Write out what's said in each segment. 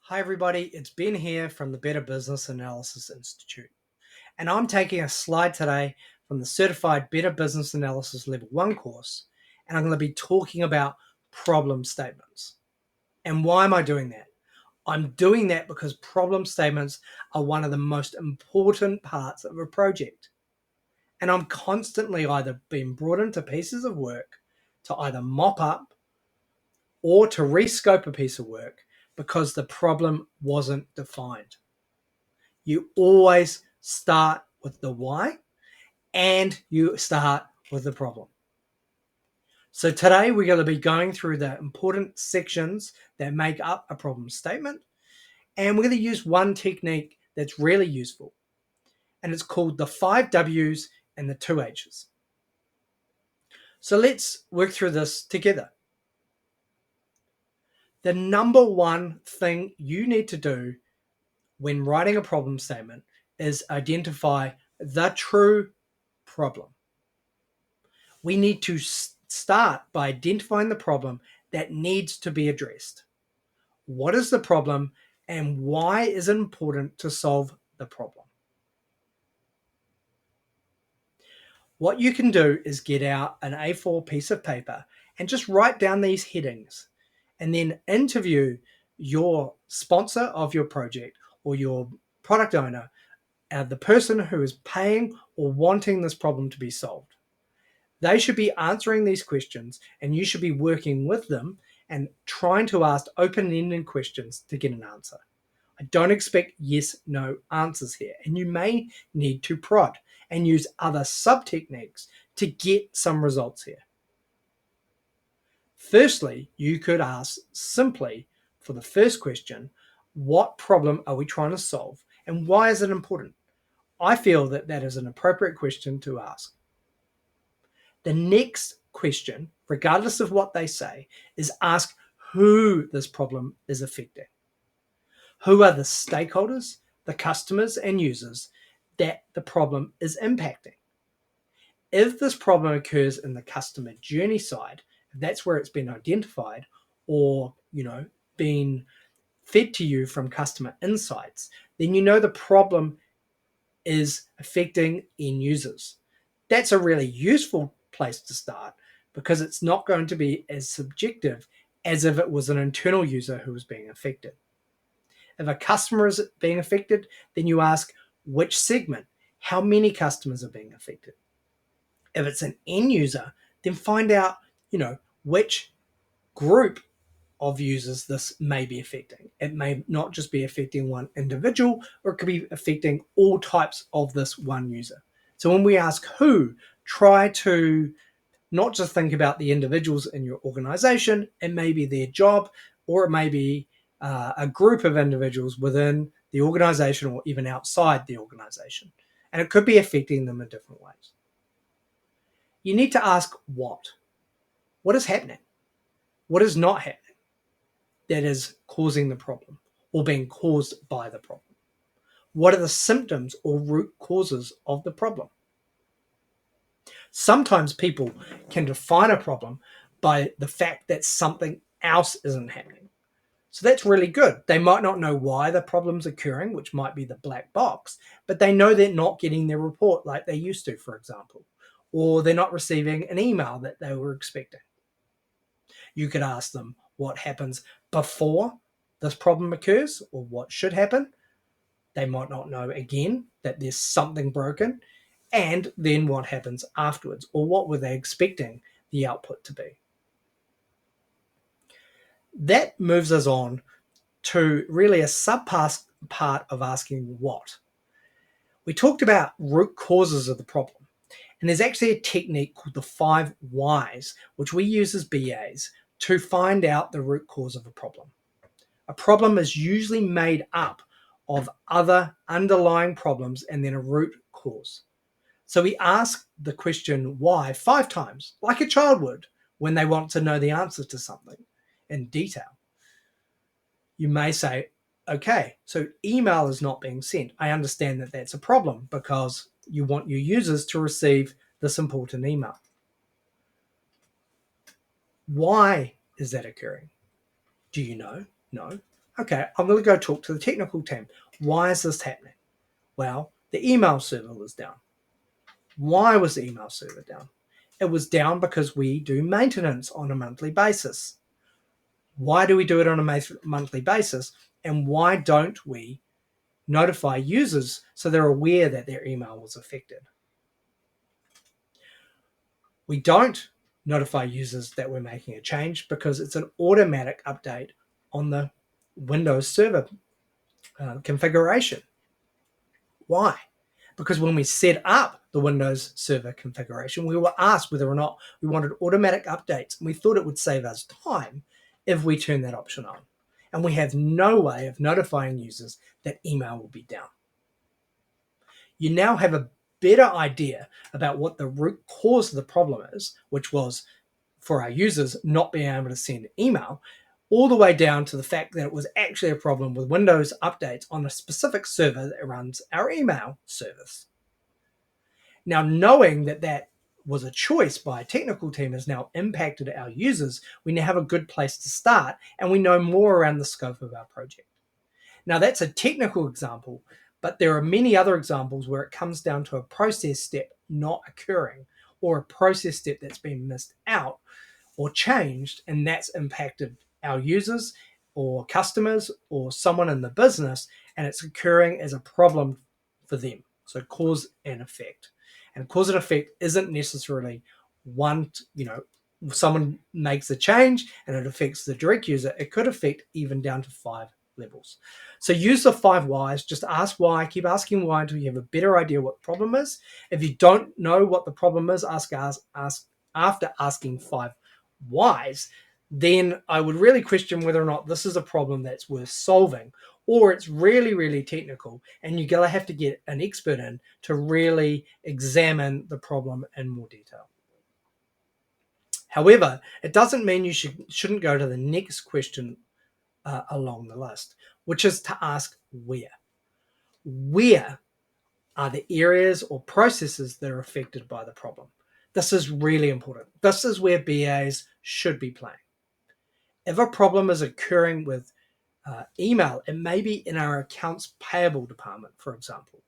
Hi, everybody. It's Ben here from the Better Business Analysis Institute. And I'm taking a slide today from the Certified Better Business Analysis Level 1 course. And I'm going to be talking about problem statements. And why am I doing that? I'm doing that because problem statements are one of the most important parts of a project. And I'm constantly either being brought into pieces of work to either mop up or to rescope a piece of work because the problem wasn't defined. You always start with the why and you start with the problem. So today we're going to be going through the important sections that make up a problem statement, and we're going to use one technique that's really useful, and it's called the 5 W's and the 2 H's. So let's work through this together. The number one thing you need to do when writing a problem statement is identify the true problem. We need to start by identifying the problem that needs to be addressed. What is the problem and why is it important to solve the problem? What you can do is get out an A4 piece of paper and just write down these headings and then interview your sponsor of your project or your product owner, the person who is paying or wanting this problem to be solved. They should be answering these questions, and you should be working with them and trying to ask open-ended questions to get an answer. I don't expect yes, no answers here, and you may need to prod and use other sub-techniques to get some results here. Firstly, you could ask simply for the first question, what problem are we trying to solve and why is it important? I feel that that is an appropriate question to ask. The next question, regardless of what they say, is ask who this problem is affecting. Who are the stakeholders, the customers and users that the problem is impacting? If this problem occurs in the customer journey side, if that's where it's been identified or, being fed to you from customer insights, then you know the problem is affecting end users. That's a really useful place to start because it's not going to be as subjective as if it was an internal user who was being affected. If a customer is being affected, then you ask which segment, how many customers are being affected. If it's an end user, then find out, which group of users this may be affecting. It may not just be affecting one individual, or it could be affecting all types of this one user. So when we ask who, try to not just think about the individuals in your organization. It may be their job, or it may be a group of individuals within the organization or even outside the organization. And it could be affecting them in different ways. You need to ask what. What is happening? What is not happening that is causing the problem or being caused by the problem? What are the symptoms or root causes of the problem? Sometimes people can define a problem by the fact that something else isn't happening. So that's really good. They might not know why the problem's occurring, which might be the black box, but they know they're not getting their report like they used to, for example, or they're not receiving an email that they were expecting. You could ask them what happens before this problem occurs or what should happen. They might not know again that there's something broken, and then what happens afterwards, or what were they expecting the output to be. That moves us on to really a sub-part of asking what. We talked about root causes of the problem, and there's actually a technique called the 5 whys, which we use as BAs to find out the root cause of a problem. A problem is usually made up of other underlying problems and then a root cause. So we ask the question why 5 times, like a child would when they want to know the answer to something in detail. You may say, okay, so email is not being sent. I understand that that's a problem because you want your users to receive this important email. Why is that occurring? Do you know? No. Okay, I'm going to go talk to the technical team. Why is this happening? Well, the email server was down. Why was the email server down? It was down because we do maintenance on a monthly basis. Why do we do it on a monthly basis? And why don't we notify users so they're aware that their email was affected? We don't notify users that we're making a change because it's an automatic update on the Windows Server configuration. Why? Because when we set up the Windows Server configuration, we were asked whether or not we wanted automatic updates, and we thought it would save us time if we turn that option on. And we have no way of notifying users that email will be down. You now have a better idea about what the root cause of the problem is, which was for our users not being able to send email, all the way down to the fact that it was actually a problem with Windows updates on a specific server that runs our email service. Now, knowing that that was a choice by a technical team has now impacted our users, we now have a good place to start and we know more around the scope of our project. Now, that's a technical example, but there are many other examples where it comes down to a process step not occurring or a process step that's been missed out or changed, and that's impacted our users or customers or someone in the business, and it's occurring as a problem for them. So cause and effect. And cause and effect isn't necessarily one, someone makes a change and it affects the direct user. It could affect even down to 5 levels. So use the 5 whys. Just ask why. Keep asking why until you have a better idea what the problem is. If you don't know what the problem is, ask after asking 5 whys, then I would really question whether or not this is a problem that's worth solving, or it's really, really technical and you're going to have to get an expert in to really examine the problem in more detail. However, it doesn't mean you shouldn't go to the next question along the list, which is to ask where. Where are the areas or processes that are affected by the problem? This is really important. This is where BAs should be playing. If a problem is occurring with email, it may be in our accounts payable department, for example.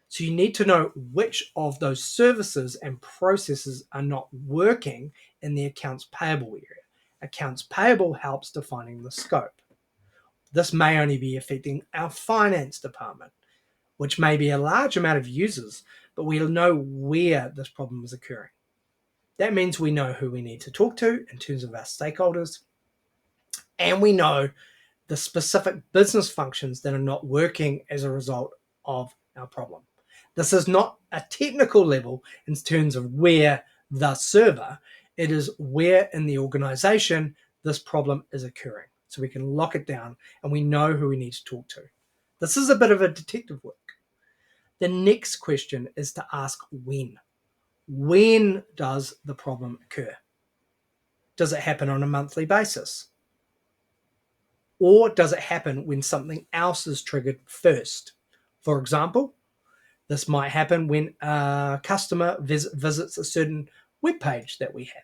So you need to know which of those services and processes are not working in the accounts payable area. Accounts payable helps defining the scope. This may only be affecting our finance department, which may be a large amount of users, but we'll know where this problem is occurring. That means we know who we need to talk to in terms of our stakeholders, and we know the specific business functions that are not working as a result of our problem. This is not a technical level in terms of where the server, it is where in the organization this problem is occurring. So we can lock it down and we know who we need to talk to. This is a bit of a detective work. The next question is to ask when. When does the problem occur? Does it happen on a monthly basis? Or does it happen when something else is triggered first? For example, this might happen when a customer visits a certain web page that we have.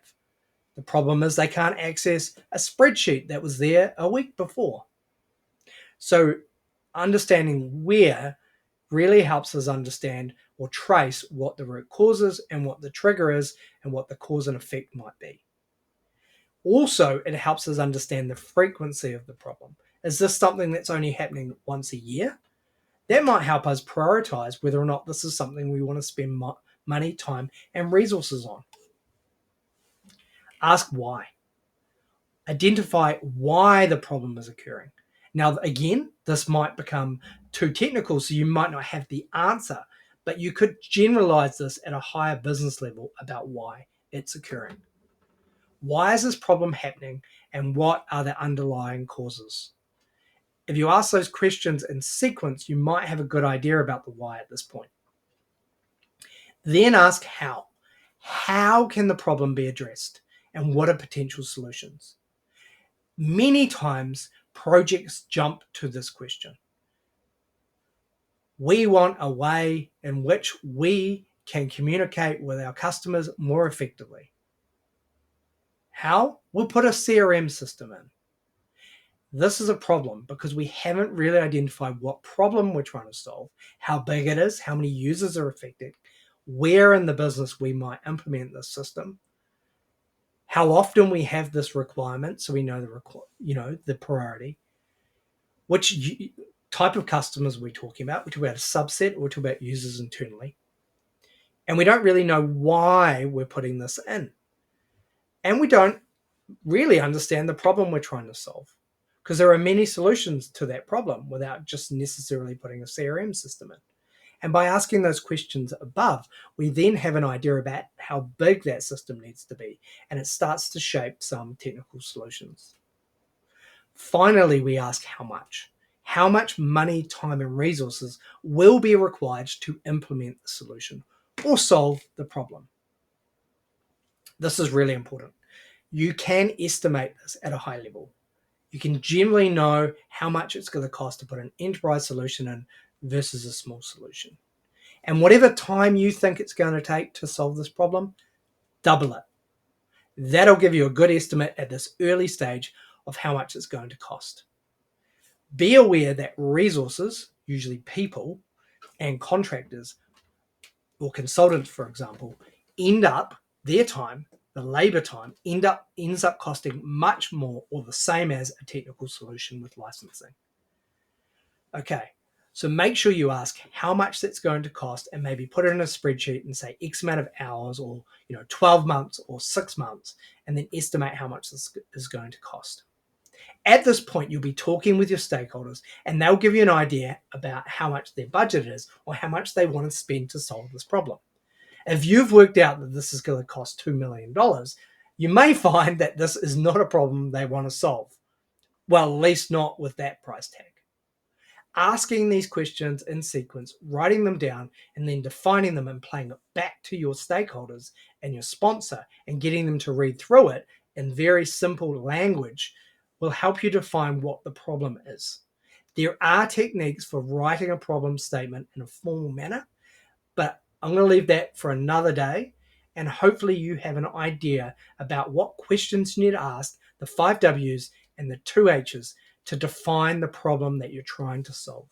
The problem is they can't access a spreadsheet that was there a week before. So understanding where really helps us understand or trace what the root cause is and what the trigger is and what the cause and effect might be. Also, it helps us understand the frequency of the problem. Is this something that's only happening once a year? That might help us prioritize whether or not this is something we want to spend money, time, and resources on. Ask why. Identify why the problem is occurring. Now, again, this might become too technical, so you might not have the answer, but you could generalize this at a higher business level about why it's occurring. Why is this problem happening, and what are the underlying causes? If you ask those questions in sequence, you might have a good idea about the why at this point. Then ask how. How can the problem be addressed, and what are potential solutions? Many times, projects jump to this question. We want a way in which we can communicate with our customers more effectively. How? We'll put a CRM system in. This is a problem because we haven't really identified what problem we're trying to solve, how big it is, how many users are affected, where in the business we might implement this system, how often we have this requirement, so we know the priority, which type of customers we're talking about. We're talking about a subset, or we're talking about users internally, and we don't really know why we're putting this in, and we don't really understand the problem we're trying to solve, because there are many solutions to that problem without just necessarily putting a CRM system in. And by asking those questions above, we then have an idea about how big that system needs to be, and it starts to shape some technical solutions. Finally, we ask how much. How much money, time, and resources will be required to implement the solution or solve the problem? This is really important. You can estimate this at a high level. You can generally know how much it's going to cost to put an enterprise solution in versus a small solution. And whatever time you think it's going to take to solve this problem, double it. That'll give you a good estimate at this early stage of how much it's going to cost. Be aware that resources, usually people and contractors or consultants, for example, their time, the labor time, ends up costing much more or the same as a technical solution with licensing. Okay, so make sure you ask how much that's going to cost, and maybe put it in a spreadsheet and say X amount of hours, or 12 months or 6 months, and then estimate how much this is going to cost. At this point, you'll be talking with your stakeholders, and they'll give you an idea about how much their budget is or how much they want to spend to solve this problem. If you've worked out that this is going to cost $2 million, you may find that this is not a problem they want to solve. Well, at least not with that price tag. Asking these questions in sequence, writing them down, and then defining them and playing it back to your stakeholders and your sponsor and getting them to read through it in very simple language will help you define what the problem is. There are techniques for writing a problem statement in a formal manner, but I'm going to leave that for another day. And hopefully you have an idea about what questions you need to ask, the 5 W's and the 2 H's, to define the problem that you're trying to solve.